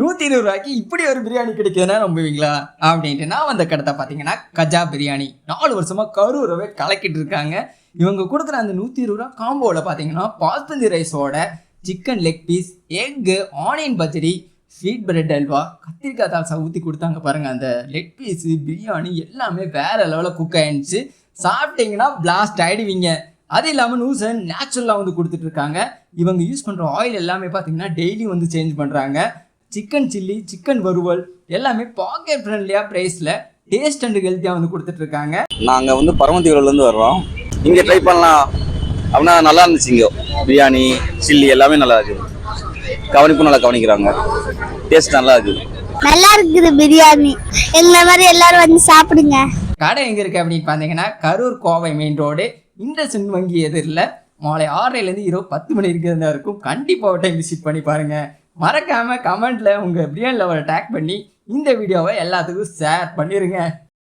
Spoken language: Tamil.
120 ரூபாய்க்கு இப்படி ஒரு பிரியாணி கிடைக்குதுன்னா நம்புவீங்களா அப்படின்ட்டு நான் வந்த கடத்தை பார்த்தீங்கன்னா கஜா பிரியாணி 4 வருஷமா கரூரவே கலக்கிட்டு இருக்காங்க. இவங்க கொடுக்குற அந்த 120 ரூபா காம்போவில் பார்த்தீங்கன்னா பாஸ்மதி ரைஸோட chicken leg piece, egg, onion pachadi, sweet bread halwa, கத்திரிக்காய் தால்சா ஊற்றி கொடுத்தாங்க பாருங்கள். அந்த லெக் பீஸு பிரியாணி எல்லாமே வேறு லெவலில் குக் ஆயிடுச்சு. சாப்பிட்டீங்கன்னா பிளாஸ்ட் ஆகிடுவீங்க. அது இல்லாமல் நியூஸை நேச்சுரலாக வந்து கொடுத்துட்ருக்காங்க. இவங்க யூஸ் பண்ணுற ஆயில் எல்லாமே பார்த்தீங்கன்னா டெய்லி வந்து சேஞ்ச் பண்ணுறாங்க. சிக்கன் சில்லி, சிக்கன் வறுவல் எல்லாமே பாக்கெட் ஃப்ரெண்ட்லியாக ப்ரைஸில் டேஸ்ட் அண்ட் ஹெல்த்தியாக வந்து கொடுத்துட்ருக்காங்க. நாங்கள் வந்து பரமத்தியூர்லேருந்து வர்றோம். இங்கே ட்ரை பண்ணலாம் அப்படின்னா நல்லா இருந்துச்சு. இங்கே பிரியாணி, சில்லி எல்லாமே நல்லா இருக்குது. கவனிப்பும் நல்லா கவனிக்கிறாங்க. டேஸ்ட் நல்லா இருக்குது. நல்லா இருக்குது பிரியாணி. எங்களை மாதிரி எல்லாரும் வந்து சாப்பிடுங்க. கடை எங்கே இருக்குது அப்படின்னு பார்த்தீங்கன்னா கரூர் கோவை மெயின் ரோடு இண்டஸ்இண்ட் வங்கி எதிரில் மாலை 6:00 இரவு 10 மணி இருக்கிறதா இருக்கும். கண்டிப்பாக டைம் விசிட் பண்ணி பாருங்கள். மறக்காமல் கமெண்ட்டில் உங்கள் பிரியாணி லவரை டேக் பண்ணி இந்த வீடியோவை எல்லாத்துக்கும் ஷேர் பண்ணிடுங்க.